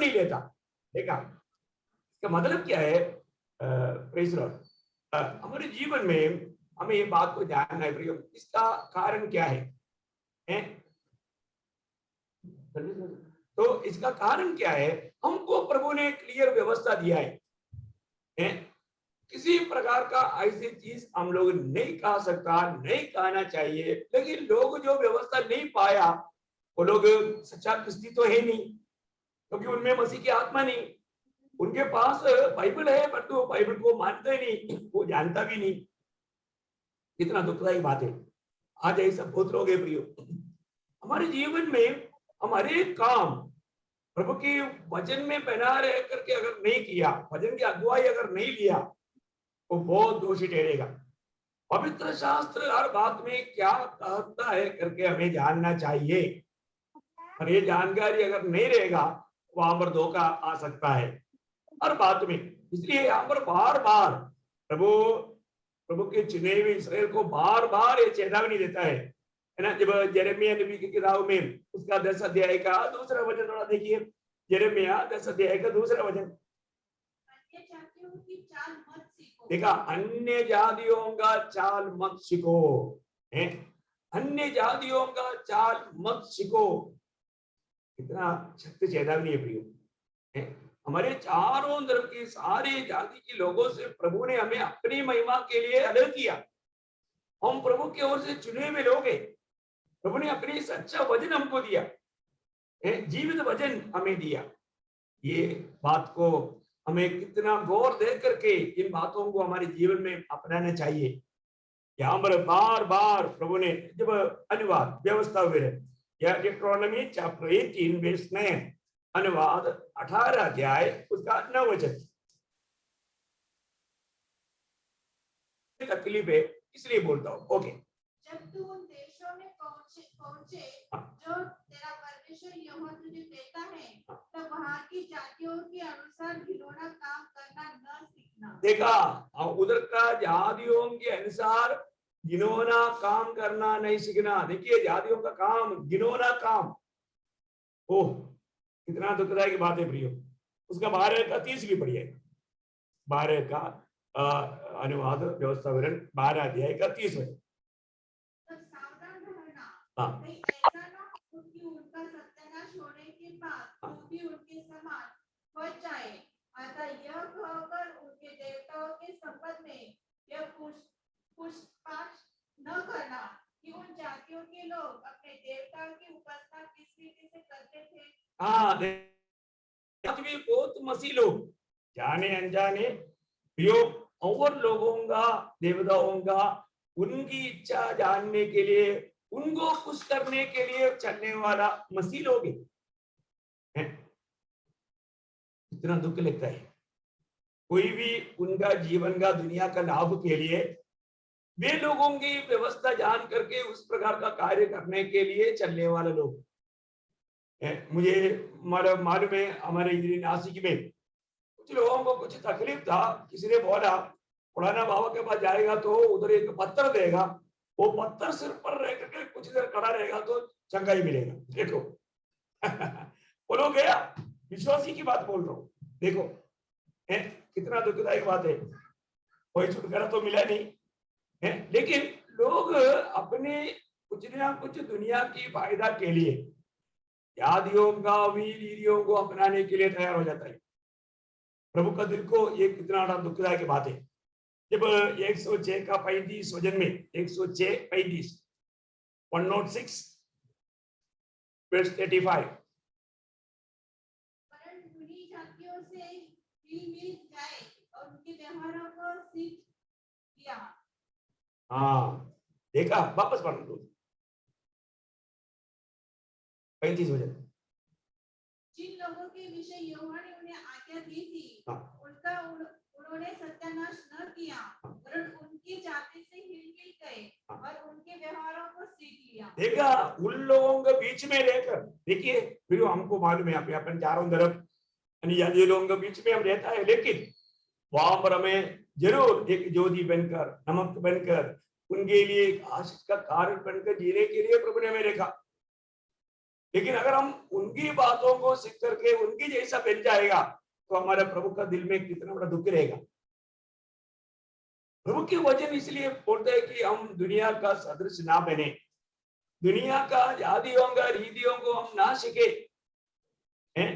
नहीं लेता। देखा इसका मतलब क्या है? Praise Lord. हमारे जीवन में हमें ये बात को जानना है प्रियो, इसका कारण क्या है? तो इसका कारण क्या है? हमको प्रभु ने क्लियर व्यवस्था दिया है। किसी प्रकार का ऐसी चीज हम लोग नहीं खा सकता, नहीं खाना चाहिए, लेकिन लोग जो व्यवस्था नहीं पाया वो लोग सच्चा क्रिस्ती तो है नहीं, क्योंकि उनमें मसीह की आत्मा नहीं। उनके पास बाइबल है पर तो बाइबल को मानते नहीं, वो जानता भी नहीं। कितना दुखदायी बात है। आज ऐसा बहुत लोग है प्रियो। हमारे जीवन में हमारे काम प्रभु के वचन में बना रह करके अगर नहीं किया, वचन की अगुवाई अगर नहीं लिया, वो बहुत दोषी ठहरेगा। पवित्र शास्त्र हर बात में क्या कहता है करके हमें जानना चाहिए, और ये जानकारी अगर नहीं रहेगा वहां पर धोखा आ सकता है हर बात में। इसलिए यहाँ पर बार बार प्रभु के चुने हुए इसराइल को बार बार ये चेतावनी देता है ना। जब यिर्मयाह नबी की किताब में उसका 10 अध्याय का दूसरा वचन थोड़ा देखिए। यिर्मयाह 10 अध्याय का दूसरा वचन देखा, अन्य जातियों का चाल मत सीखो। अन्य जातियों का चाल मत सीखो। कितना सत्य चेतावनी है प्रियो। हमारे चारों तरफ की सारी जाति के लोगों से प्रभु ने हमें अपनी महिमा के लिए अलग किया। हम प्रभु की ओर से चुने हुए लोग हैं। प्रभु ने अपनी सच्चा वचन हमको दिया, जीवित वचन हमें दिया। ये बात को हमें कितना गौर दे करके इन बातों को हमारे जीवन में अपनाना चाहिए। यहाँ पर बार बार प्रभु ने जब अनुवाद व्यवस्था हुए या डिट्रोनॉमी चैप्टर 18 वर्स 9 अनुवाद 18 अध्याय उसका 9 वचन। तकलीफ है इसलिए बोलता हूँ। ओके, जब तू उन देशों में पहुंचे जो तेरा परमेश्वर यहोवा तुझे देता है, तब वहां की जातियों के अनुसार घिनौना काम करना न सीखना। देखा, उधर का जातियों के अनुसार घिनौना काम करना नहीं सीखना। देखिए जातियों का काम घिनौना काम। ओह, कितना दुखदायक की बात है प्रियो। उसका 12 का 30 भी पढ़िए। 12 का अनुवाद व्यवस्था विवरण 12 अध्याय का 30 वचन। सावधान रहना, हाँ, कहीं ऐसा ना हो कि उनका सत्यानाश होने के बाद तू भी उनके समान हो जाए। अतः यह कहकर उनके देवताओं के संबंध में यह पूछताछ न करना कि उन जातियों के लोग अपने देवताओं की उपासना किस रीति से करते थे। हाँ, भी बहुत मसीह लोग जाने अनजाने प्रयोग और लोगों का देवताओं का उनकी इच्छा जानने के लिए, उनको खुश करने के लिए चलने वाला मसीह लोग हैं। इतना दुख लगता है। कोई भी उनका जीवन का दुनिया का लाभ के लिए वे लोगों की व्यवस्था जान करके उस प्रकार का कार्य करने के लिए चलने वाले लोग। मुझे मालूम है हमारे इधर नासिक में कुछ लोगों को कुछ तकलीफ था। किसी ने बोला पुराना बाबा के पास जाएगा तो उधर एक पत्थर देगा, वो पत्थर सिर पर रह करके कुछ देर खड़ा रहेगा तो चंगाई मिलेगा। देखो वो लोग गया, विश्वासी की बात बोल रहा हूँ। देखो कितना दुखदायक बात है। कोई छुटकारा तो मिला नहीं है, लेकिन लोग अपने कुछ ना कुछ दुनिया की फायदा के लिए जातियों का वीरियों को अपनाने के लिए तैयार हो जाता है। प्रभु का दिल को ये कितना बड़ा दुखदायक बात है। जब 106 का 35 वचन में 106:35 106 verse 35 उन्हीं जातियों से मिल जाए और उनके व्यवहारों को सीख लिया। हाँ, देखा, वापस पढ़ लो 35 वचन। जिन लोगों के विषय यहोवा ने उन्हें आज्ञा दी थी, हाँ, उन्होंने सत्यानाश न किया, वरन उनकी जाति से हिल गए और उनके व्यवहारों को सीख लिया। देखा, उन लोगों के बीच में रहकर, देखिए फिर हमको मालूम है अपन चारों तरफ अन्य लोगों के बीच में हम रहता है, लेकिन वहां पर हमें जरूर एक ज्योति बनकर, नमक बनकर, उनके लिए आशीष का कारण बनकर जीने के लिए प्रभु ने हमें रखा। लेकिन अगर हम उनकी बातों को सीख करके उनकी जैसा बन जाएगा तो हमारे प्रभु का दिल में कितना बड़ा दुख रहेगा। प्रभु के वचन इसलिए बोलते हैं कि हम दुनिया का सदृश ना बने, दुनिया का आदियों का रीतियों को हम ना सीखे हैं।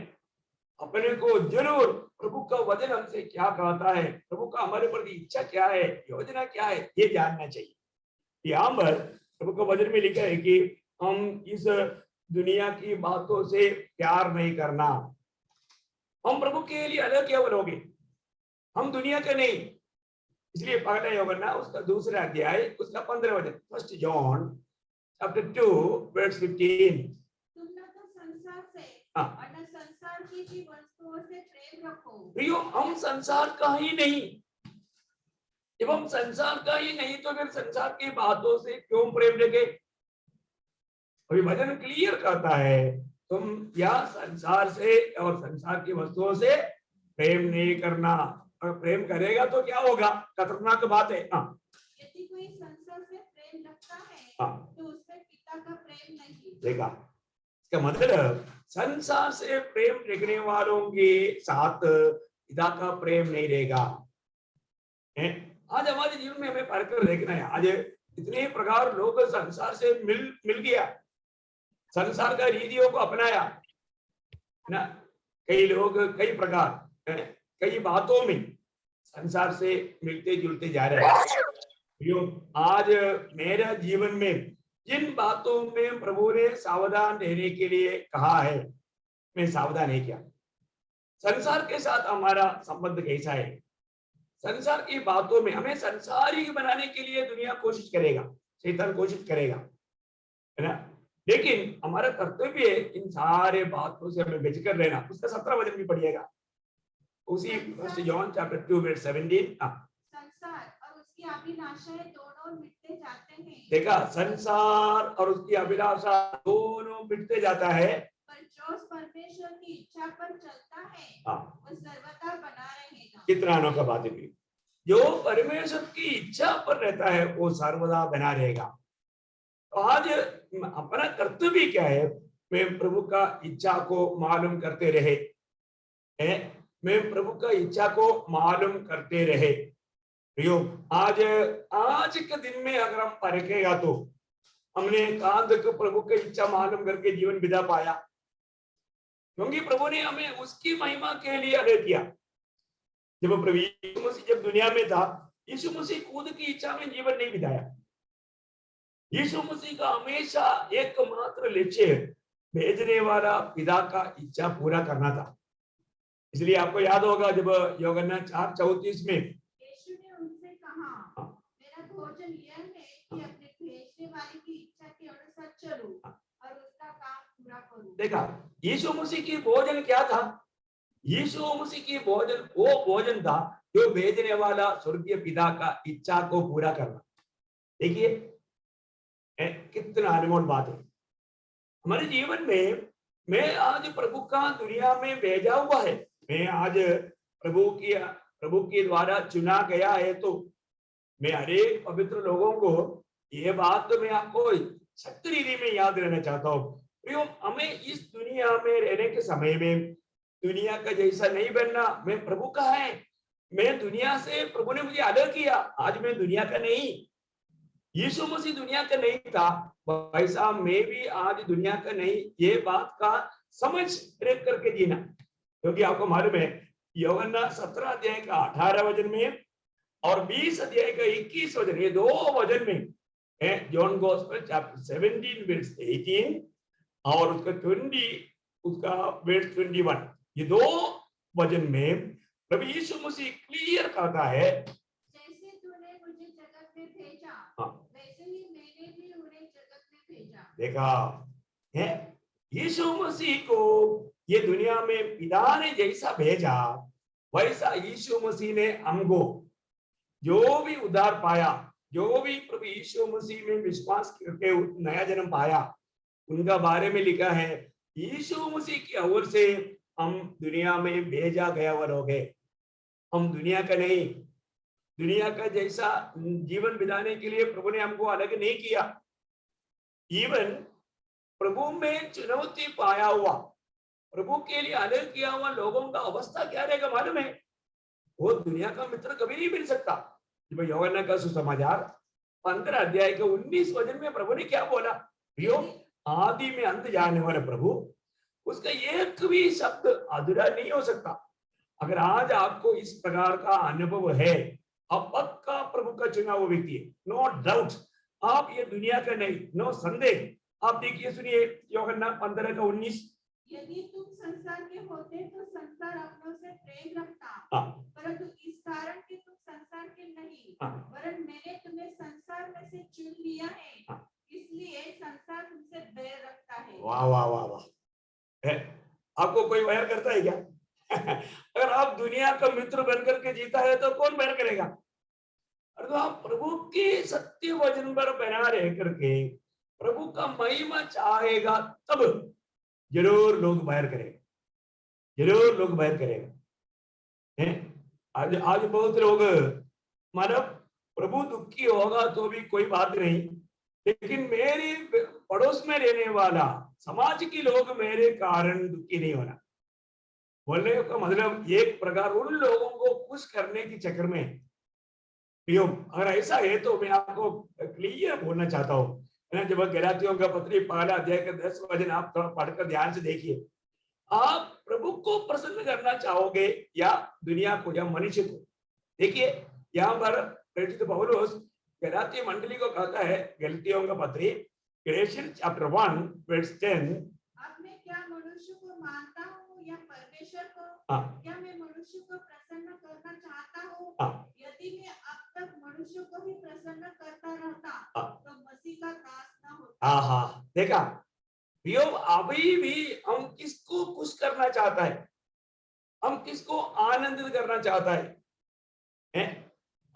अपने को जरूर प्रभु का वचन हमसे क्या कहता है, प्रभु का हमारे प्रति इच्छा क्या है, योजना क्या है, ये जानना चाहिए। यहाँ पर प्रभु का वचन में लिखा है कि हम इस दुनिया की बातों से प्यार नहीं करना। हम प्रभु के लिए अलग केवल हो गए, हम दुनिया के नहीं। इसलिए पहला यूहन्ना उसका दूसरा अध्याय उसका 15 वचन, 1 जॉन चैप्टर 2 वर्स 15। तुम न तो संसार से हाँ। और न संसार की भी वस्तुओं से प्रेम रखो। प्रियो, हम संसार का ही नहीं। जब हम संसार का ही नहीं तो फिर संसार की बातों से क्यों प्रेम रखे? अभी वचन क्लियर करता है, तुम या संसार से और संसार की वस्तुओं से प्रेम नहीं करना। और प्रेम करेगा तो क्या होगा? खतरनाक बात है। यदि कोई संसार से प्रेम रखता है तो उसमें पिता का प्रेम नहीं। देखा, इसका मतलब संसार से प्रेम रखने वालों के साथ पिता का प्रेम नहीं रहेगा। आज हमारे जीवन में हमें परख कर देखना है। आज इतने प्रकार लोग संसार से मिल गया, संसार का रीतियों को अपनाया ना। कई लोग कई प्रकार कई बातों में संसार से मिलते जुलते जा रहे हैं। आज मेरा जीवन में जिन बातों में प्रभु ने सावधान रहने के लिए कहा है, मैं सावधान नहीं किया। संसार के साथ हमारा संबंध कैसा है? संसार की बातों में हमें संसारी बनाने के लिए दुनिया कोशिश करेगा, शैतान कोशिश करेगा, है ना। लेकिन हमारा कर्तव्य है इन सारे बातों से हमें बचकर रहना। उसका 17 वचन भी पढ़िएगा, उसी 1 जॉन चैप्टर 2 वर्स 17। संसार और उसकी अभिलाषाएं दोनों मिटते जाते हैं। देखा, संसार और उसकी अभिलाषा दोनों मिटते जाता है, पर जो परमेश्वर की इच्छा पर चलता है वो सर्वदा बना रहेगा। कितना अनोखा बात है। जो परमेश्वर की इच्छा पर रहता है वो सर्वदा बना रहेगा। तो आज अपना कर्तव्य क्या है? मैं प्रभु का इच्छा को मालूम करते रहे, मैं प्रभु का इच्छा को मालूम करते रहे। आज के दिन में अगर हम परखेगा तो हमने कहां तक प्रभु की इच्छा मालूम करके जीवन बिता पाया? क्योंकि प्रभु ने हमें उसकी महिमा के लिए अलग किया। जब प्रभु यीशु मसीह जब दुनिया में था, यीशु मसीह खुद की इच्छा में जीवन नहीं बिताया। यीशु मसीह का हमेशा एकमात्र लक्ष्य भेजने वाला पिता का इच्छा पूरा करना था। इसलिए आपको याद होगा जब यूहन्ना 4:34 में यीशु ने उनसे कहा, मेरा भोजन यह है कि अपने भेजने वाले की इच्छा के अनुसार चलूं और उसका काम पूरा करूं। देखा, यीशु मसीह की भोजन क्या था? यीशु मसीह की भोजन वो भोजन था जो भेजने वाला स्वर्गीय पिता का इच्छा को पूरा करना। देखिए कितना अनमोल बात है। हमारे जीवन में मैं आज प्रभु का दुनिया में भेजा हुआ है, मैं आज प्रभु के द्वारा चुना गया है। तो मैं हरेक पवित्र लोगों को ये बात तो मैं आपको सत्य रीति में याद रहना चाहता हूँ। हमें इस दुनिया में रहने के समय में दुनिया का जैसा नहीं बनना। मैं प्रभु का है, मैं दुनिया से प्रभु ने मुझे अलग किया। आज मैं दुनिया का नहीं, यीशु मसीह दुनिया का नहीं था, वैसा मैं भी आज दुनिया का नहीं। ये बात का समझ रख करके जीना। क्योंकि आपको मालूम है यूहन्ना 17 अध्याय का 18 वचन में और 20 अध्याय का 21 वचन, ये दो वचन में है। जॉन गॉस्पेल चैप्टर 17 वर्स 18 और उसका वर्स 21, ये दो वचन में प्रभु यीशु मसीह क्लियर करता है, जैसे तूने मुझे जगत में भेजा वैसे ही मैंने भी उन्हें जगत में भेजा। देखा है, यीशु मसीह को ये दुनिया में पिता ने जैसा भेजा वैसा यीशु मसीह ने हमको जो भी उद्धार पाया, जो भी प्रभु यीशु मसीह में विश्वास करके नया जन्म पाया, उनका बारे में लिखा है यीशु मसीह की ओर से हम दुनिया में भेजा गया हुआ लोग हैं। हम दुनिया का नहीं, दुनिया का जैसा जीवन बिताने के लिए प्रभु ने हमको अलग नहीं किया। इवन प्रभु में चुनौती पाया हुआ, प्रभु के लिए अलग किया हुआ लोगों का अवस्था क्या रहेगा मालूम है? वो दुनिया का मित्र कभी नहीं मिल सकता। यूहन्ना का सुसमाचार 15 अध्याय के 19 वचन में प्रभु ने क्या बोला? यो आदि में अंत जानने वाला प्रभु, उसका एक भी शब्द अधूरा नहीं हो सकता। अगर आज आपको इस प्रकार का अनुभव है, आप पक्का प्रभु का चुना हुआ व्यक्ति है, नो डाउट। आप ये दुनिया का नहीं, नो संदेह। आप देखिए, सुनिए यूहन्ना 15 का 19। यदि तुम संसार के होते तो संसार अपनों से प्रेम रखता, हाँ। परंतु इस कारण कि तुम संसार के नहीं, हाँ। वरन मैंने तुम्हें संसार में से चुन लिया है, हाँ। इसलिए संसार तुमसे बैर रखता है। वाह वाह वाह वाह। आपको कोई बैर करता है क्या? अगर आप दुनिया का मित्र बनकर के जीता है तो कौन बैर करेगा? और तो आप प्रभु के सत्य वचन पर बना रह करके प्रभु का महिमा चाहेगा, तब जरूर लोग बैर करेगा, जरूर लोग बैर करेगा। आज आज बहुत लोग मानो प्रभु दुखी होगा तो भी कोई बात नहीं, लेकिन मेरी पड़ोस में रहने वाला समाज के लोग मेरे कारण दुखी नहीं होना। बोलने का मतलब एक प्रकार उन लोगों को खुश करने के चक्कर में। अगर ऐसा है तो मैं आपको क्लियर बोलना चाहता हूँ, जब गलातियों का पत्री 15 अध्याय का 10 वचन आप थोड़ा पढ़कर ध्यान से देखिए। आप प्रभु को प्रसन्न करना चाहोगे या दुनिया को या मनुष्य को? देखिए यहाँ पर प्रेरित पौलुस गलाती मंडली को कहता है, गलातियों का पत्री गलातियंस चैप्टर 1 वर्स 10, अब मैं क्या मनुष्य को मानता हूँ या परमेश्वर को? क्या मैं मनुष्य को प्रसन्न करना चाहता हूँ? यदि मैं अब तक मनुष्य को ही प्रसन्न करता रहता तो मसीह का दास न होता। देखा अभी भी हम किसको खुश करना चाहता है? हम किसको आनंदित करना चाहता है?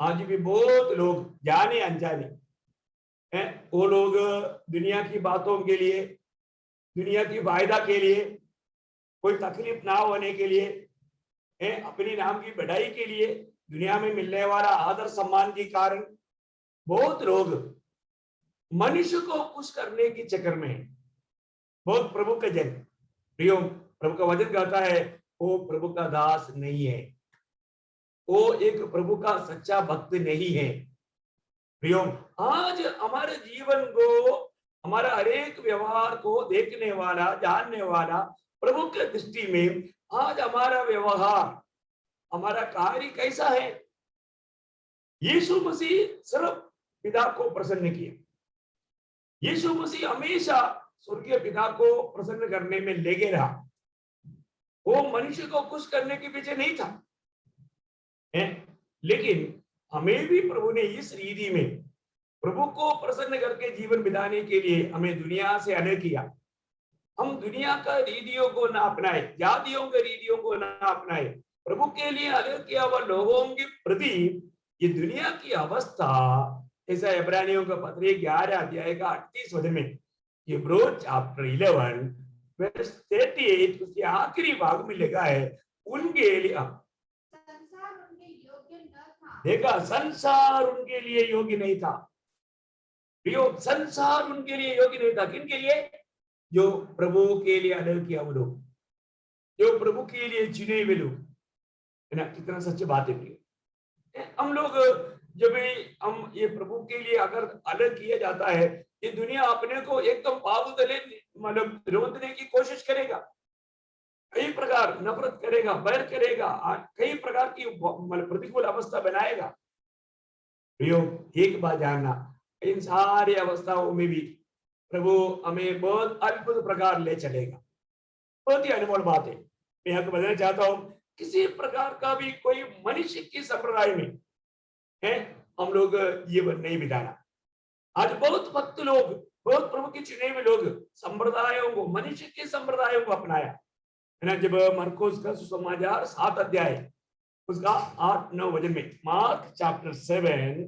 आज भी बहुत लोग जाने अनजाने वो लोग दुनिया की बातों के लिए, दुनिया की वायदा के लिए, कोई तकलीफ ना होने के लिए, अपनी नाम की बढ़ाई के लिए, दुनिया में मिलने वाला आदर सम्मान के कारण बहुत लोग मनुष्य को खुश करने के चक्कर में है। बहुत प्रभु का जन प्रियो, प्रभु का वचन कहता है वो प्रभु का दास नहीं है, वो एक प्रभु का सच्चा भक्त नहीं है। प्रियो, आज हमारे जीवन को, हमारा हरेक व्यवहार को देखने वाला, जानने वाला प्रभु के दृष्टि में आज हमारा व्यवहार, हमारा कार्य कैसा है? यीशु मसीह सिर्फ पिता को प्रसन्न किया। यीशु मसीह हमेशा स्वर्गीय पिता को प्रसन्न करने में लगे रहा। वो मनुष्य को खुश करने के पीछे नहीं था, लेकिन हमें भी प्रभु ने इस रीति में प्रभु को प्रसन्न करके जीवन बिताने के लिए हमें दुनिया से अलग किया। हम दुनिया का रीतियों को ना अपनाए, जातियों के रीतियों को ना अपनाए, प्रभु के लिए अलग किया हुआ लोगों के प्रति ये दुनिया की अवस्था, ऐसा इब्रानियों का पत्र 11 अध्याय का 38 वचन में, हिब्रू चैप्टर 11 वर्स 38 उसके आखिरी भाग में लिखा है, उनके लिए संसार उनके योग्य न था। देखा, संसार उनके लिए योग्य नहीं था। संसार उनके लिए योग्य नहीं था। किन के लिए? जो प्रभु के लिए अलग किया वो लोग, जो प्रभु के लिए चुने हुए लोग, है ना? कितना सच्ची बात है। हम लोग जब हम ये प्रभु के लिए अगर अलग किया जाता है, ये दुनिया अपने को एकदम पाप तले मतलब रोकने की कोशिश करेगा, कई प्रकार नफरत करेगा, बैर करेगा, कई प्रकार की मतलब प्रतिकूल अवस्था बनाएगा। एक बात जानना, इन सारी अवस्थाओं में भी प्रभु हमें बहुत अद्भुत प्रकार ले चलेगा। बहुत ही अनमोल बात है। मैं आपको बताना चाहता हूँ, किसी प्रकार का भी कोई मनुष्य की संप्रदाय में है हम लोग जीवन नहीं बिताना। आज बहुत भक्त लोग, बहुत प्रभु के चुने हुए लोग संप्रदायों को, मनुष्य के संप्रदायों को अपनाया, है ना? जब मरकुस का सुसमाचार 7 अध्याय उसका 8-9 वचन में, मार्क चैप्टर 7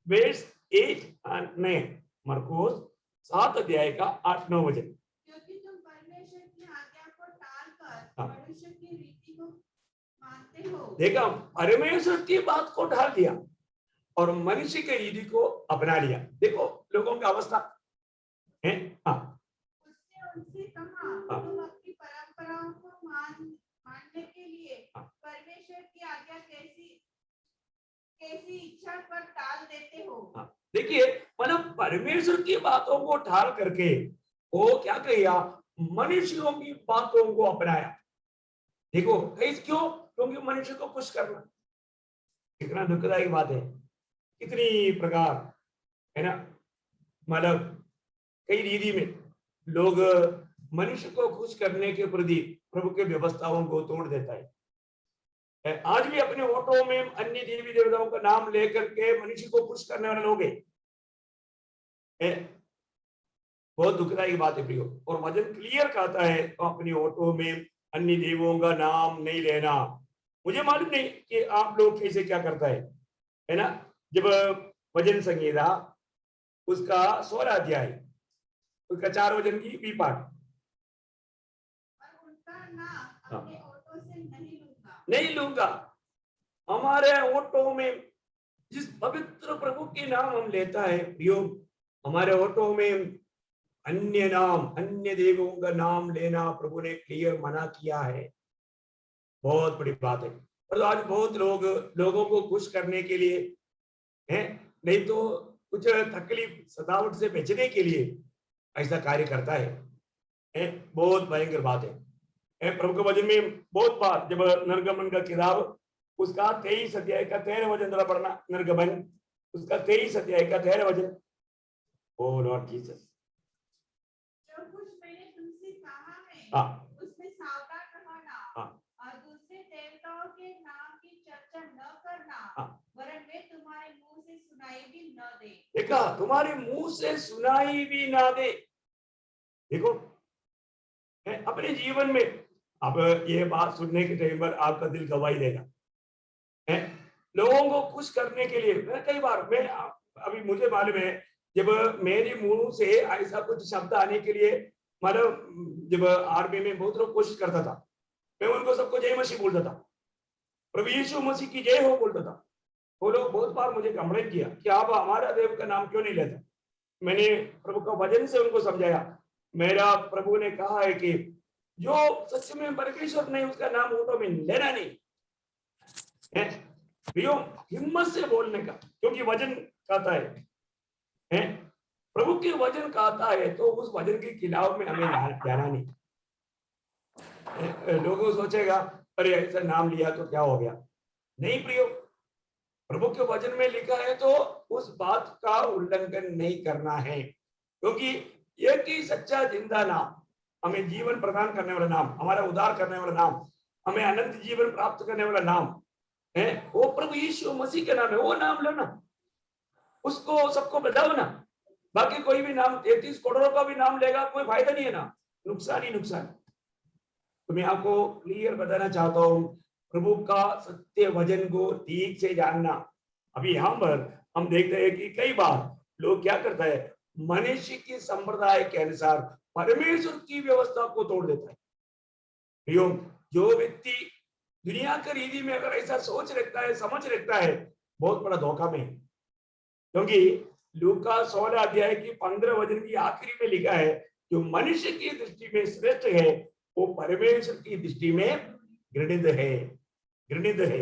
वर्स 8 और 9, मरकुस 7 अध्याय का 8-9 वचन, क्योंकि तुम परमेश्वर की आज्ञा को टालकर मनुष्य की रीति को मानते हो। देखा, परमेश्वर की बात को टाल दिया और मनुष्य के रीति को अपना लिया। देखो लोगों की अवस्था है। उससे जानने के लिए परमेश्वर की आज्ञा कैसी कैसी इच्छा पर टाल देते हो। देखिए, मतलब परमेश्वर की बातों को टाल करके वो क्या किया, मनुष्यों की बातों को अपनाया। देखो क्यों, क्योंकि मनुष्य को खुश करना। कितना दुखदायक बात है, कितनी प्रकार है ना, मतलब कई रीति में लोग मनुष्य को खुश करने के प्रति प्रभु के व्यवस्थाओं को तोड़ देता है। आज भी अपने ऑटो में अन्य देवी देवताओं का नाम लेकर के मनुष्य को खुश करने वाले लोग हैं। बहुत दुखदायी बात है प्रियो। और वचन क्लियर कहता है तो अपनी ऑटो में अन्य देवों का नाम नहीं लेना। मुझे मालूम नहीं कि आप लोग कैसे क्या करता है ना। जब वचन संहिता उसका 16 अध्याय उसका 4 वचन की बी पाठ, और उनका नाम अपने ऑटो से नहीं लूंगा। हमारे ऑटो में जिस पवित्र प्रभु के नाम हम लेता है प्रियो, हमारे ऑटो में अन्य नाम अन्य देवों का नाम लेना प्रभु ने क्लियर मना किया है। बहुत बड़ी बात है। और आज बहुत लोगों को खुश करने के लिए है, नहीं तो कुछ तकलीफ सतावट से बचने के लिए ऐसा कार्य करता है। बहुत भयंकर बात है। प्रभु के वचन में बहुत बार जब निर्गमन का किताब उसका 23 अध्याय का 13 वचन जरा पढ़ना, निर्गमन उसका 23 अध्याय का 13 वचन। ओ लॉर्ड जीसस, जो कुछ मैंने तुमसे कहा है हाँ उसमें सावधान रहना, हाँ और दूसरे देवताओं के नाम की चर्चा न करना, हाँ, वरन वे तुम्हारे मुंह से सुनाई भी न दे। देखा, तुम्हारे मुंह से सुनाई भी ना दे। देखो अपने जीवन में अब ये बात सुनने के टाइम पर आपका दिल गवाही देगा है। लोगों को खुश करने के लिए मैं कई बार मैं अभी मुझे मालूम है जब मेरे मुंह से ऐसा कुछ शब्द आने के लिए, मतलब जब आर्मी में बहुत लोग कोशिश करता था, मैं उनको सबको जय मसीह बोलता था, प्रभु यीशु मसीह की जय हो बोलता था। वो लोग बहुत बार मुझे कंप्लेंट किया कि आप हमारा देव का नाम क्यों नहीं लेते। मैंने प्रभु का वचन से उनको समझाया, मेरा प्रभु ने कहा है कि जो सच में परमेश्वर नहीं उसका नाम ऑटो में लेना नहीं है। हिम्मत से बोलने का, क्योंकि वचन कहता है प्रभु के वचन कहता है तो उस वचन के खिलाफ में हमें जाना नहीं। लोगों सोचेगा अरे ऐसा नाम लिया तो क्या हो गया। नहीं प्रियो, प्रभु के वचन में लिखा है तो उस बात का उल्लंघन नहीं करना है, क्योंकि एक ही सच्चा जिंदा नाम, हमें जीवन प्रदान करने वाला नाम, हमारा उद्धार करने वाला नाम, हमें अनंत जीवन प्राप्त करने वाला नाम है, वो प्रभु यीशु मसीह का नाम है। वो नाम लो ना, उसको सबको बताओ ना। बाकी कोई भी नाम 33 करोड़ों का भी नाम लेगा कोई फायदा नहीं है ना, नुकसान ही नुकसान। तो मैं आपको क्लियर बताना चाहता हूँ, प्रभु का सत्य वचन को ठीक से जानना। अभी यहाँ पर हम देखते हैं कि कई बार लोग क्या करता है, मनुष्य की संप्रदाय के अनुसार परमेश्वर की व्यवस्था को तोड़ देता है। जो व्यक्ति दुनिया के रीति में अगर ऐसा सोच रखता है, समझ रखता है, बहुत बड़ा धोखा में। क्योंकि लूका 16 अध्याय की 15 वचन की आखिरी में लिखा है, जो मनुष्य की दृष्टि में श्रेष्ठ है वो परमेश्वर की दृष्टि में घृणित है, घृणित है।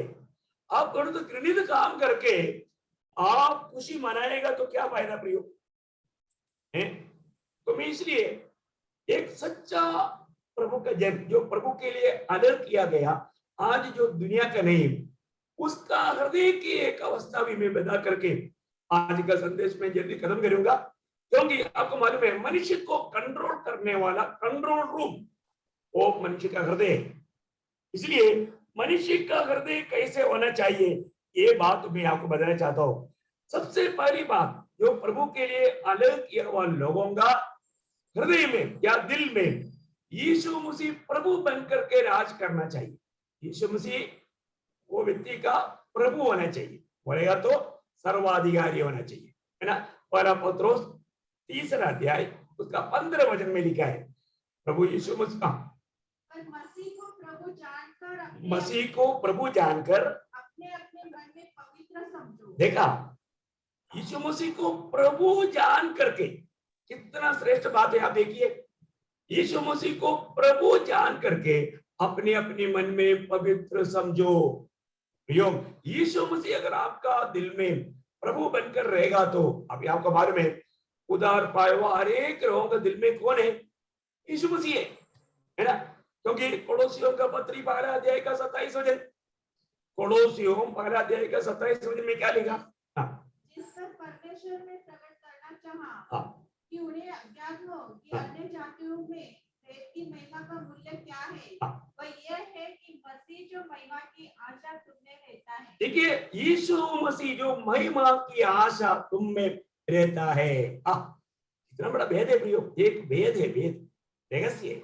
आप घृणित काम करके आप खुशी मनाएगा तो क्या फायदा प्रियो है। तो मैं इसलिए एक सच्चा प्रभु का जन जो प्रभु के लिए अलग किया गया, आज जो दुनिया का नहीं, उसका हृदय की एक अवस्था भी मैं बता करके आज का संदेश में जल्दी खत्म करूंगा। क्योंकि आपको मालूम है मनुष्य को कंट्रोल करने वाला कंट्रोल रूम वो मनुष्य का हृदय है। इसलिए मनुष्य का हृदय कैसे होना चाहिए ये बात मैं आपको बताना चाहता हूँ। सबसे पहली बात, जो प्रभु के लिए अलग किया हुआ लोगों का हृदय में या दिल में यीशु मसीह प्रभु बनकर के राज करना चाहिए। यीशु मसीह वो व्यक्ति का प्रभु होना चाहिए, बोलेगा तो सर्वाधिकारी होना चाहिए, है ना। पहला पत्रोस 3 अध्याय उसका 15 वचन में लिखा है, प्रभु यीशु मसीह को प्रभु जानकर अपने अपने मन में पवित्र समझो। देखा, यीशु मसीह को प्रभु जान करके, कितना श्रेष्ठ बात है। आप देखिए, यीशु मसीह को प्रभु जान करके अपने अपने मन में पवित्र समझो। प्रियो, यीशु मसीह अगर आपका दिल में प्रभु बनकर रहेगा तो अभी आपको मालूम है उधार पाए हुआ हर एक लोगों के दिल में कौन है? यीशु मसीह है ना। क्योंकि कोलोसियों का पत्री 12 अध्याय का 27 वचन, कोलोसियों 12 अध्याय का 27 वचन में क्या लिखा? जिस पर परमेश्वर ने प्रकट करना चाहा हाँ, कि उन्हें अज्ञात हो कि अन्य जातियों में भेद की महिमा का मूल्य क्या है, वह यह है कि मसीह जो महिमा की आशा तुम में रहता है। देखिए, यीशु मसीह जो महिमा की आशा तुम में रहता है। कितना बड़ा भेद है प्रियो, एक भेद है, भेद रहस्य है।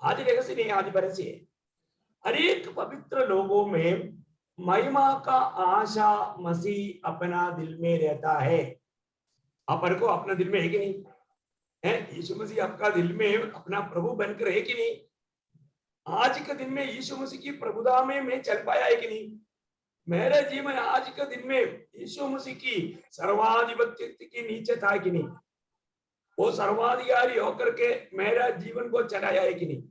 आज रहस्य नहीं, आज रहस्य है। अनेक पवित्र लोगों में महिमा का आशा मसीह अपना दिल में रहता है। अपन को अपना दिल में है कि नहीं है? यीशु मसीह आपका दिल में अपना प्रभु बनकर है कि नहीं? आज के दिन में यीशु मसीह की प्रभुता में मैं चल पाया है कि नहीं? मेरा जीवन आज के दिन में यीशु मसीह की सर्वाधिपत्य के नीचे था कि नहीं? वो सर्वाधिकारी होकर के मेरा जीवन को चलाया है कि नहीं?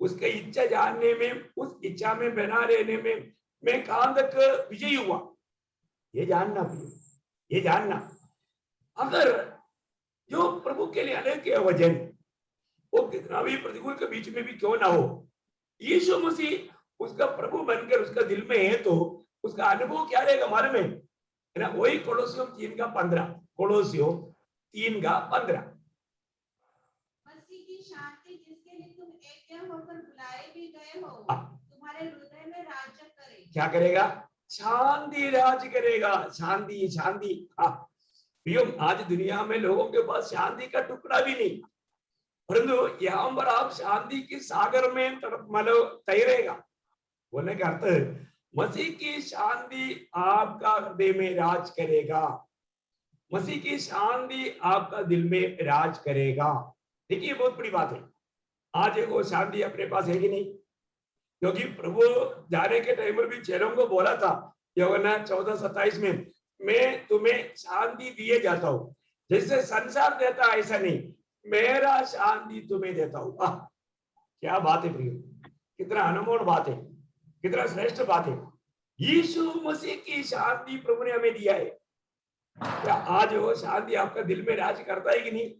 उसके इच्छा जानने में, उस इच्छा में बना रहने में मैं कहां तक विजयी हुआ, ये जानना भी, ये जानना। अगर जो प्रभु के लिए अनेक वजन वो कितना भी प्रतिकूल के बीच में भी क्यों ना हो, यीशु मसीह उसका प्रभु बनकर उसका दिल में है तो उसका अनुभव क्या रहेगा मालूम है ना? वही कोलोसियों 3:15, कोलोसियों 3:15। मसीह की शांति जिसके लिए तुम एक होकर बुलाए भी गए हो तुम्हारे हृदय में राज्य करे। क्या करेगा? शांति राज करेगा। शांति, शांति। आज दुनिया में लोगों के पास शांति का टुकड़ा भी नहीं, परंतु यहाँ पर आप शांति की सागर में मतलब तैरेगा। बोलने का अर्थ मसीह की शांति आपका हृदय में राज करेगा, मसीह की शांति आपका दिल में राज करेगा। देखिए, बहुत बड़ी बात है। आज वो शांति अपने पास है कि नहीं? क्योंकि प्रभु जाने के टाइम पर भी चेलों को बोला था यूहन्ना 14:27 में, मैं तुम्हें शांति दिए जाता हूं, जैसे संसार देता ऐसा नहीं, मेरा शांति तुम्हें देता हूं। क्या बात है प्रिय, कितना अनमोल बात है, कितना श्रेष्ठ बात है। यीशु मसीह की शांति प्रभु ने हमें दिया है। क्या आज वो शांति आपका दिल में राज करता है कि नहीं?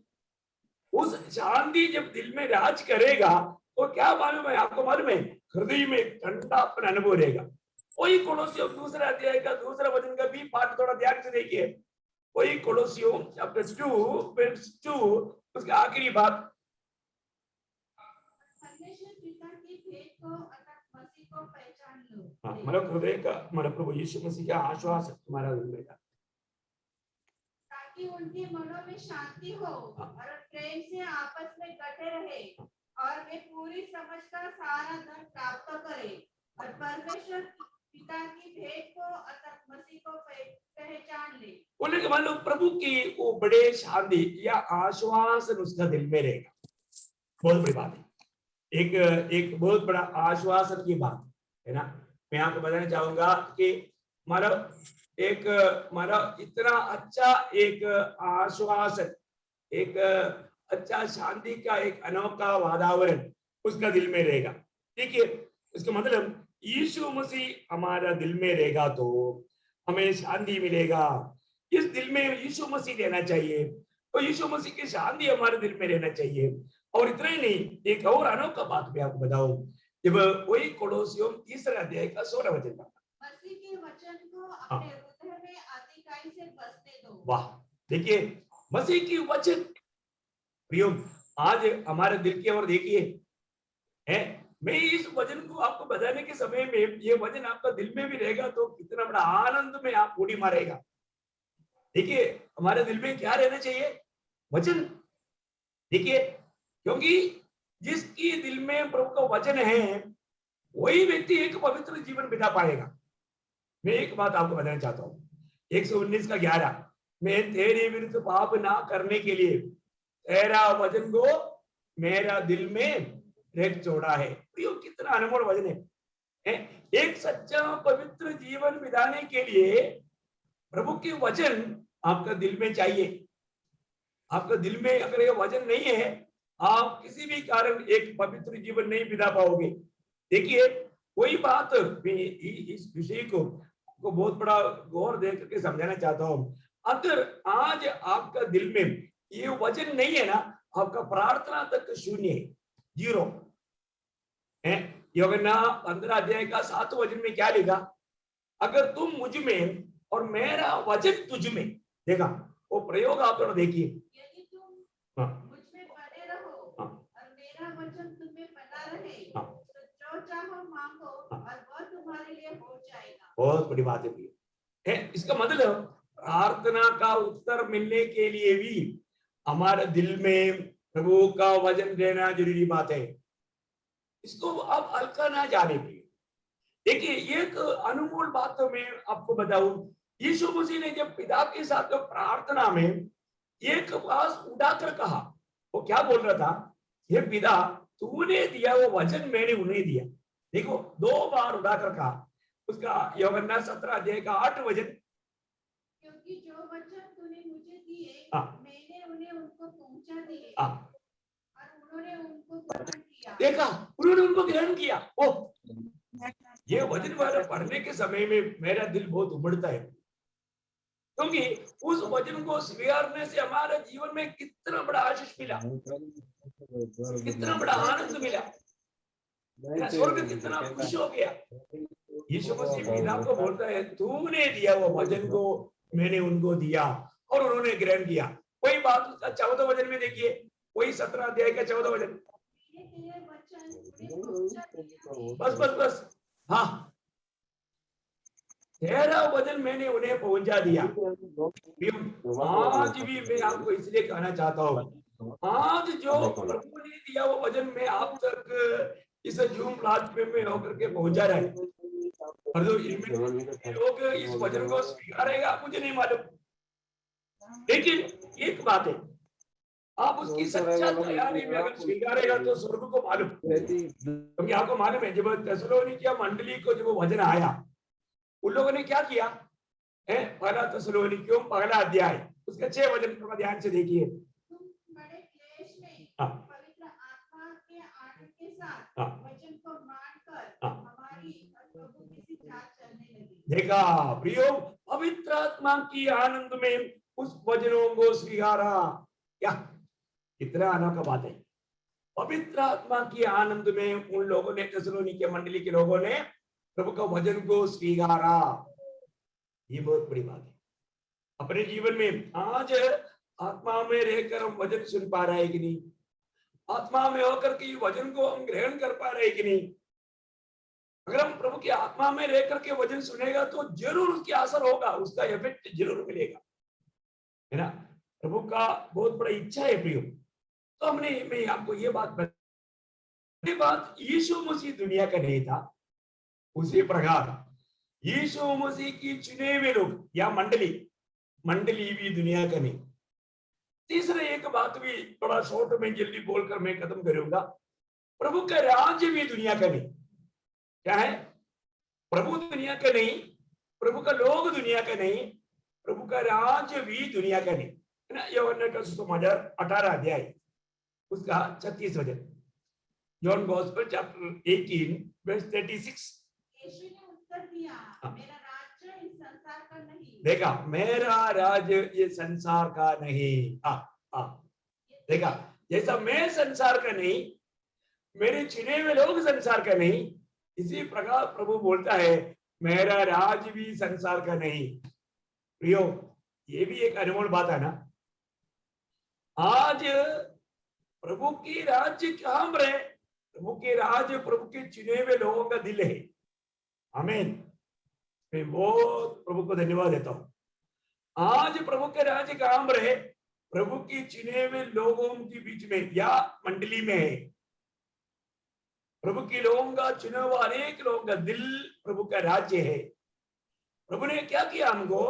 उस शांति जब दिल में राज करेगा तो क्या मालूम है आपको? मालूम है हृदय में ठंडापन अनुभव रहेगा। वही कोलोसियों 2 अध्याय का 2 वचन का भी पाठ थोड़ा ध्यान से देखिए। वही कोलोसियों चैप्टर 2 उसके आखिरी बात, परमेश्वर पिता की भेंट को अर्थात मसीह को पहचान लो। मतलब हृदय का मतलब प्रभु यीशु मसीह का आश्वास तुम्हारा दिल में, ताकि उनके मनों में शांति हो और प्रेम से आपस में डटे रहे और वे पूरी समझ का सारा धन प्राप्त करे और परमेश्वर पिता की भेंट को अर्थात मसीह को पहचान ले। बोले कि मान लो प्रभु की वो बड़े शांति या आश्वासन उसका दिल में रहेगा। बहुत बड़ी बात है, एक बहुत बड़ा आश्वासन की बात है ना। मैं आपको बताना चाहूंगा कि मानो इतना अच्छा एक आश्वासन, एक अच्छा शांति का एक अनोखा वातावरण उसका दिल में रहेगा। देखिए, इसका मतलब यीशु मसीह हमारा दिल में रहेगा तो हमें शांति मिलेगा। इस दिल में यीशु मसीह रहना चाहिए, तो यीशु मसीह की शांति हमारे दिल में रहना चाहिए। और इतना ही नहीं, एक और अनोखा बात मैं आपको बताऊं, जब वही कोलोसियों 3 अध्याय का 16 वचन था, मसीह के वचन को अपने हृदय में अतिकाई से बसने दो। वाह, देखिए मसीह की वचन प्रियो आज हमारे दिल की ओर देखिए है। मैं इस वचन को आपको बताने के समय में ये वचन आपका दिल में भी रहेगा तो कितना बड़ा आनंद में आप उड़ी मारेगा। देखिए, हमारे दिल में क्या रहना चाहिए? वचन। देखिए, क्योंकि जिसकी दिल में प्रभु का वचन है वही व्यक्ति एक पवित्र जीवन बिता पाएगा। मैं एक बात आपको बताना चाहता हूँ, 119:11, मैं तेरे विरुद्ध पाप ना करने के लिए तेरा वचन को मेरा दिल में रख छोड़ा है। कितना अनमोल वचन है। एक सच्चा पवित्र जीवन बिताने के लिए प्रभु के वचन आपका दिल में चाहिए। आपका दिल में अगर ये वचन नहीं है, आप किसी भी कारण एक पवित्र जीवन नहीं बिता पाओगे। देखिए कोई बात मैं इस विषय को बहुत बड़ा गौर दे करके समझाना चाहता हूँ। अगर आज आपका दिल में ये वचन नहीं है ना, आपका प्रार्थना तक शून्य है, जीरो है। यूहन्ना 15 अध्याय का 7 वचन में क्या लिखा, अगर तुम मुझ में और मेरा वचन तुझ में, देखा वो प्रयोग आप थोड़ा देखिए। यदि तुम मुझ में बने रहो और मेरा वचन तुम में बना रहे, तो जो चाहो मांगो और वह तुम्हारे लिए हो जाएगा। बहुत बड़ी बात है। इसका मतलब प्रार्थना का उत्तर मिलने के लिए भी हमारे दिल में प्रभु का वचन देना जरूरी बात है। इसको आप हल्का ना जाने की। देखिए एक अनमोल बात तो मैं आपको बताऊं, यीशु मसीह ने जब पिता के साथ तो प्रार्थना में एक बात उठाकर कहा, वो क्या बोल रहा था, हे पिता तूने दिया वो वचन मैंने उन्हें दिया। देखो 2 बार उठाकर कहा। उसका यूहन्ना 17 अध्याय का 8 वचन, क्योंकि जो वचन तूने मुझे दिए मैंने उन्हें उनको पहुंचा दिए और उन्होंने उनको ग्रहण किया। देखा, उन्होंने उनको ग्रहण किया। ओ ये वचन वाला पढ़ने के समय में मेरा दिल बहुत उमड़ता है, क्योंकि उस वचन को स्वीकारने से हमारे जीवन में कितना बड़ा आशीष मिला, कितना बड़ा आनंद मिला, स्वर्ग कितना खुश हो गया। यीशु मसीह पिता को बोलता है तूने दिया वो वचन को मैंने उनको दिया और उन्होंने ग्रहण किया। कोई बात उसका 14 वचन में देखिए, वही 17 अध्याय का 14 वचन, बस बस बस, हाँ तेरा वचन मैंने उन्हें पहुंचा दिया। आज भी मैं आपको इसलिए कहना चाहता हूँ, आज जो प्रभु ने दिया वो वचन में आप तक इस जूम प्लेटफॉर्म में होकर के पहुंचा रहे हैं। और जो लोग इस वचन को स्वीकारेगा मुझे नहीं मालूम, लेकिन एक बात है, आप उसकी सच्चा तैयारी में अगर स्वीकारेगा तो स्वर्ग को मालूम, क्योंकि आपको मालूम है जब थिस्सलुनीकिया मंडली को जब वचन आया उन लोगों ने क्या किया है, पहला थिस्सलुनीकियों पहला अध्याय उसका 6 वचन थोड़ा ध्यान से देखिए। बड़े क्लेश में पवित्र आत्मा के आनंद के साथ वचन को मानकर हमारी प्रभु की चाल चलने लगी। देखा प्रियो, पवित्र आत्मा की आनंद में उस वचनों को स्वीकारा। क्या कितना अनोखा बात है, पवित्र आत्मा की आनंद में उन लोगों ने, थिस्सलुनीकिया मंडली के लोगों ने प्रभु का वचन को स्वीकारा। ये बहुत बड़ी बात है। अपने जीवन में आज आत्मा में रहकर हम वचन सुन पा रहे हैं कि नहीं, आत्मा में होकर के वचन को हम ग्रहण कर पा रहे हैं कि नहीं। अगर हम प्रभु की आत्मा में रहकर के वचन सुनेगा तो जरूर उसकी असर होगा, उसका इफेक्ट जरूर मिलेगा, है ना। प्रभु का बहुत बड़ा इच्छा है प्रियो। तो मैं आपको ये बात यीशु मसीह दुनिया का नहीं था, उसी प्रकार यीशु मसीह की चुने हुए लोग या मंडली भी दुनिया का नहीं। तीसरे एक बात भी थोड़ा शॉर्ट में जल्दी बोलकर मैं खत्म करूंगा, प्रभु का राज्य भी दुनिया का नहीं। क्या है, प्रभु दुनिया का नहीं, प्रभु का लोग दुनिया का नहीं, प्रभु का राज्य भी दुनिया का नहीं, है ना। यूहन्ना का सुसमाचार 18 अध्याय उसका 36 वचन, जॉन गॉस्पेल चैप्टर 18 वर्स 36। यीशु ने उत्तर दिया, मेरा राज्य इस संसार का नहीं। देखा, मेरा राज्य ये संसार का नहीं। देखा, जैसा मैं संसार का नहीं, मेरे चुने हुए लोग संसार का नहीं, इसी प्रकार प्रभु बोलता है मेरा राज्य भी संसार का नहीं। प्रियो, ये भी एक अनमोल बात है ना। आज प्रभु की राज्य कहां पर है, प्रभु के राज्य प्रभु के चुने हुए लोगों का दिल है। आमीन। मैं बहुत प्रभु को धन्यवाद देता हूं। आज प्रभु के राज्य कहां पर है, प्रभु की चुने हुए लोगों के बीच में या मंडली में है। प्रभु के लोगों का चुने हुआ अनेक लोगों का दिल प्रभु का राज्य है। प्रभु ने क्या किया हमको,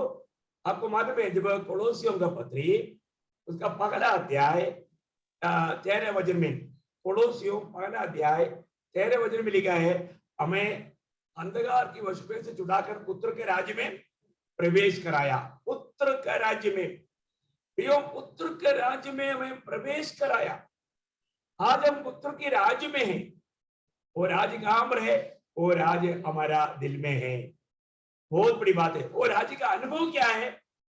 आपको मालूम है, जब कोलोसियों का पत्री उसका पहला अध्याय 13 वचन में, कोलोसियों पहला अध्याय 13 वचन में लिखा है, हमें अंधकार की वशपे से छुड़ाकर पुत्र के राज्य में प्रवेश कराया। पुत्र के राज्य में, प्रियो पुत्र के राज्य में हमें प्रवेश कराया। आज हम पुत्र के राज्य में हैं। वो राज कहां पर है? वो राज हमारा दिल में है। बहुत बड़ी बात है। और राज्य का अनुभव क्या है?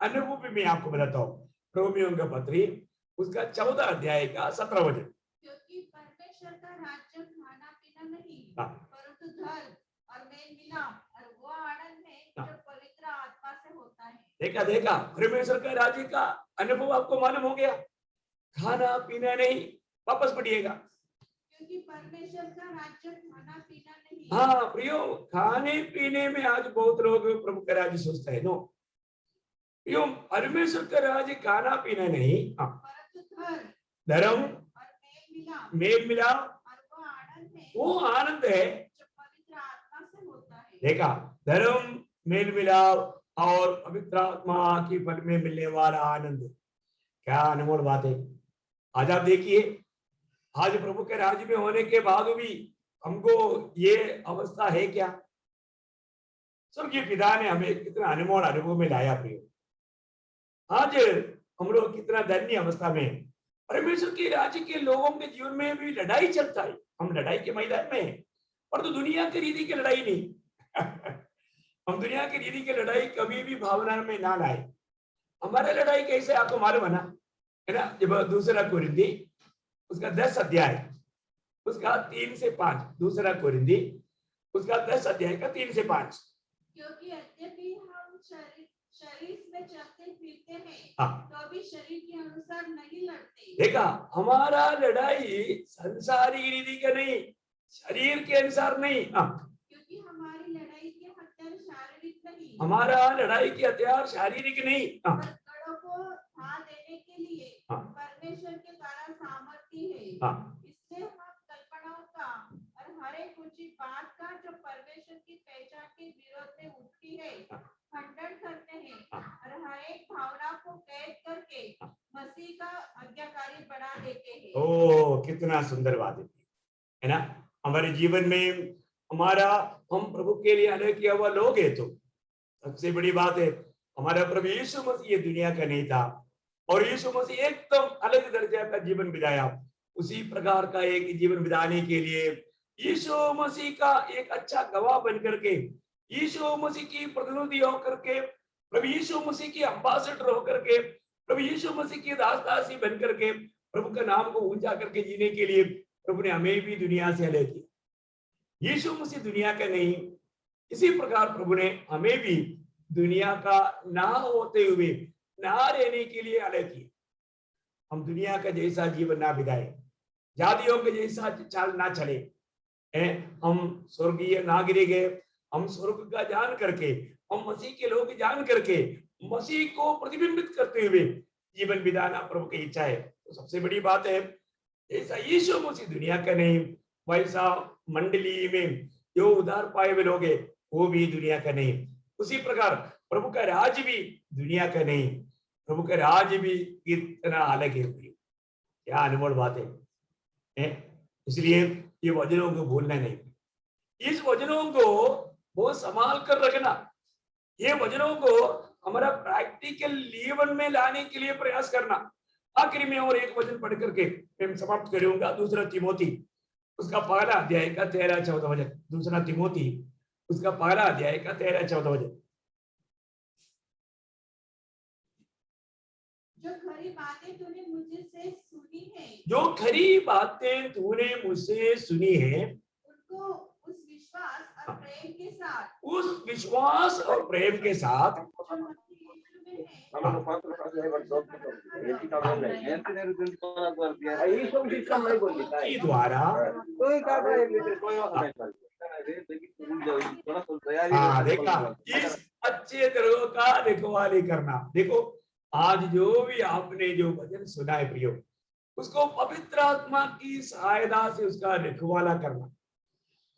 अनुभव भी मैं आपको बताता हूँ। रोमियो का पत्री उसका 14 अध्याय का 17 वचन। क्योंकि परमेश्वर का राज्य खाना पीना नहीं, हाँ। परंतु धर्म और मेल मिलाप और वो आनंद है जो पवित्र आत्मा से होता है। देखा परमेश्वर का राज्य का अनुभव आपको मालूम हो गया। खाना पीना नहीं, वापस पढ़िएगा। क्योंकि परमेश्वर का राज्य खाना पीना नहीं। हाँ प्रियो, खाने पीने में आज बहुत लोग प्रभु का राज्य सोचते हैं। नो प्रियो, परमेश्वर का राज्य खाना पीना नहीं, हाँ, परंतु धर्म और मेल मिलाप और वो आनंद है जो पवित्र आत्मा से होता है। देखा, धर्म मेल मिलाप और पवित्र आत्मा की फल में मिलने वाला आनंद, क्या अनमोल बात है। आज आप देखिए, आज प्रभु के राज्य में होने के बाद भी हमको ये अवस्था है क्या? स्वर्गीय पिता ने हमें कितना अनमोल अनुभव में लाया प्रियो। आज हम लोग कितना धन्य अवस्था में हैं। परमेश्वर के राज्य के लोगों के जीवन में भी लड़ाई चलता है। हम लड़ाई के मैदान में हैं, पर तो दुनिया की रीति की लड़ाई नहीं। हम दुनिया की रीति की लड़ाई कभी भी भावना में ना लाए। हमारा लड़ाई कैसे आपको मालूम है ना? जब दूसरा कोरिन्थी उसका 10 अध्याय उसका 3 से 5, दूसरा कोरिन्थी उसका 10 अध्याय का 3 से 5। क्योंकि यद्यपि हम शरीर में चलते फिरते हैं, हाँ। तो अभी शरीर के अनुसार नहीं लड़ते। देखा, हमारा लड़ाई संसारी रीति का नहीं, शरीर के अनुसार नहीं। हाँ। क्योंकि हमारी लड़ाई के हथियार शारीरिक नहीं, हमारा लड़ाई के हथियार शारीरिक नहीं, हाँ, गढ़ों को ढा देने के लिए हाँ, परमेश्वर के द्वारा सामर्थ्य है। हाँ, इसलिए हम कल्पनाओं का और हर एक ऊंची बात का जो परमेश्वर की पहचान के विरोध में उठती है खंडन करते हैं, और हर एक भावना को कैद करके मसीह का आज्ञाकारी बना देते हैं। ओ कितना सुंदर बात है ना? हमारे जीवन में हमारा, हम प्रभु के लिए अलग किया हुआ लोग है। तो सबसे बड़ी बात है, हमारा प्रभु यीशु मसीह ये दुनिया का नहीं था, और यीशु मसीह एकदम अलग दर्जा का जीवन बिताया। उसी प्रकार का एक जीवन बिताने के लिए यीशु मसीह का एक अच्छा गवाह बन करके, यीशु मसीह की प्रतिनिधि होकर के, प्रभु यीशु मसीह की अम्बासडर होकर के, प्रभु यीशु मसीह की दासदासी बन करके प्रभु का नाम को ऊंचा करके जीने के लिए प्रभु ने हमें भी दुनिया से अलग किया। यीशु मसीह दुनिया का नहीं, इसी प्रकार प्रभु ने हमें भी दुनिया का ना होते हुए ना रहने के लिए अलग किया। हम दुनिया का जैसा जीवन ना बिताए, जातियों के जैसा चाल ना चले, हम स्वर्गीय नागरिक है। हम स्वर्ग का जान करके, हम मसीह के लोग जान करके मसीह को प्रतिबिंबित करते हुए जीवन बिताना प्रभु की इच्छा है। तो सबसे बड़ी बात है, जैसा यीशु मसीह दुनिया का नहीं, वैसा मंडली में जो उधार पाए हुए लोग हैं वो भी दुनिया का नहीं। उसी प्रकार प्रभु का राज भी दुनिया का नहीं, प्रभु का राज भी कितना अलग है। क्या अनमोल बात है? इसलिए ये वचनों को भूलना नहीं, इस वचनों को बहुत संभाल कर रखना। ये वचनों को हमारा प्रैक्टिकल जीवन में लाने के लिए प्रयास करना। आखिरी में और एक वचन पढ़ करके मैं समाप्त करूंगा। दूसरा तिमोथी उसका पहला अध्याय का 13-14 वचन। दूसरा तिमोथी उसका पहला अध्याय का 13-14 वचन। जो खरी बातें तूने मुझसे सुनी है, जो खरी बातें तूने मुझसे सुनी है, उनको उस विश्वास और प्रेम के साथ, उस विश्वास और प्रेम के साथ जो मसीह यीशु में है, के द्वारा देखा, इस अच्छे तरह का रखवाली करना। देखो, आज जो भी आपने जो भजन सुना है प्रियो, उसको पवित्र आत्मा की सहायता से उसका रखवाला करना।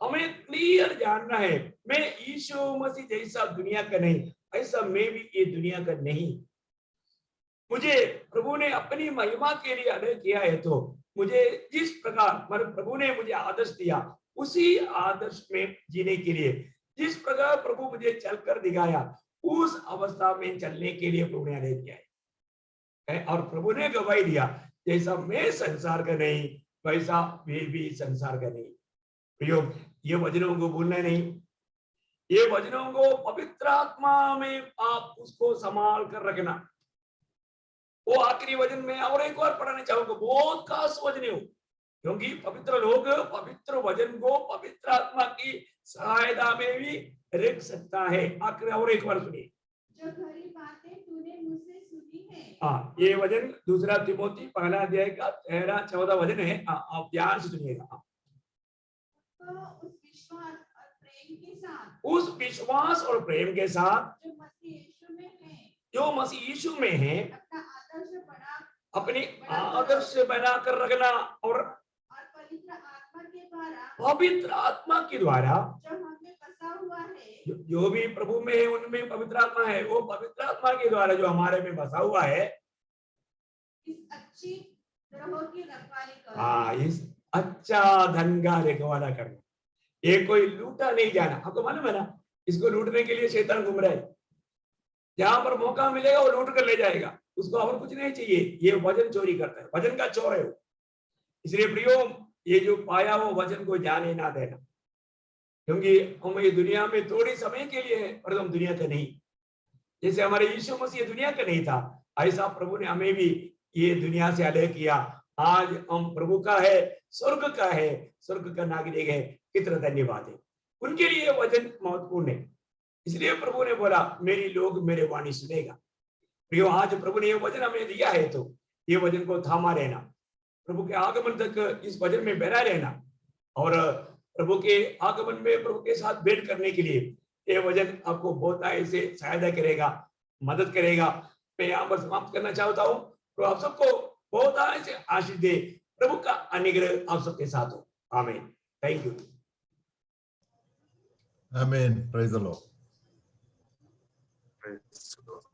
हमें क्लियर जानना है, मैं यीशु मसीह जैसा दुनिया का नहीं, ऐसा मैं भी ये दुनिया का नहीं। मुझे प्रभु ने अपनी महिमा के लिए अलग किया है, तो मुझे जिस प्रकार प्रभु ने मुझे आदर्श दिया, उसी आदर्श में जीने के लिए, जिस प्रकार प्रभु मुझे चलकर दिखाया, उस अवस्था में चलने के लिए प्रभु ने अलग किया है। और प्रभु ने गवाही दिया, जैसा मैं संसार का नहीं, वैसा वे भी संसार का नहीं। प्रियो, ये वचनों को भूलना नहीं, ये वचनों को पवित्र आत्मा में आप उसको संभाल कर रखना। वो आखिरी वचन में और एक बार पढ़ाना चाहूंगा, बहुत खास वचन हो, क्योंकि पवित्र लोग पवित्र वचन को पवित्र आत्मा की सहायता में भी रख सकता है। आखिर और एक बार सुनिए, जो खरी बातें तूने मुझसे सुनी है। हाँ, ये वचन दूसरा तिमोथी पहला अध्याय का 13-14 वचन है। आप ध्यान से सुनिएगा। तो उस विश्वास और प्रेम के साथ, उस विश्वास और प्रेम के साथ जो मसीह यीशु में है, जो मसीह यीशु में है, अपना आदर्श बना, अपने आदर्श बना कर रखना, और पवित्र आत्मा के द्वारा, पवित्र आत्मा के द्वारा जो हमें बसा हुआ है, जो भी प्रभु में है उनमें पवित्र आत्मा है, वो पवित्र आत्मा के द्वारा जो हमारे में बसा हुआ है, इस अच्छी ग्रहों की रखवाली करो। हाँ, इस अच्छा धन का रखवाला करना। ये कोई लूटा नहीं जाना। आपको मालूम है ना, इसको लूटने के लिए शैतान घूम रहा है। जहां पर मौका मिलेगा वो लूट कर ले जाएगा, उसको और कुछ नहीं चाहिए। ये वचन चोरी करता है, वचन का चोर है वो। इसलिए प्रियो, ये जो पाया वो वचन को जाने ना देना, क्योंकि हम ये दुनिया में थोड़ी समय के लिए है, पर हम दुनिया का नहीं। जैसे हमारे यीशु मसीह दुनिया का नहीं था, ऐसा प्रभु ने हमें भी ये दुनिया से अलग किया। आज हम प्रभु का है, स्वर्ग का है, स्वर्ग का नागरिक है। कितना धन्यवाद है, उनके लिए वचन महत्वपूर्ण है। इसलिए प्रभु ने बोला, मेरी लोग मेरे वाणी सुनेगा। प्रियो, आज प्रभु ने ये वचन हमें दिया है, तो ये वचन को थामा रहना, प्रभु के आगमन तक इस वचन में बना रहना, और प्रभु के आगमन में प्रभु के साथ भेंट करने के लिए ये वचन आपको बहुत ऐसे सहायता करेगा, मदद करेगा। मैं यहाँ पर समाप्त करना चाहता हूँ। तो आप सबको बहुत ऐसे आशीष दे, प्रभु का अनुग्रह आप सबके साथ हो। आमीन। Thank you. Amen. Praise the Lord. Praise the Lord.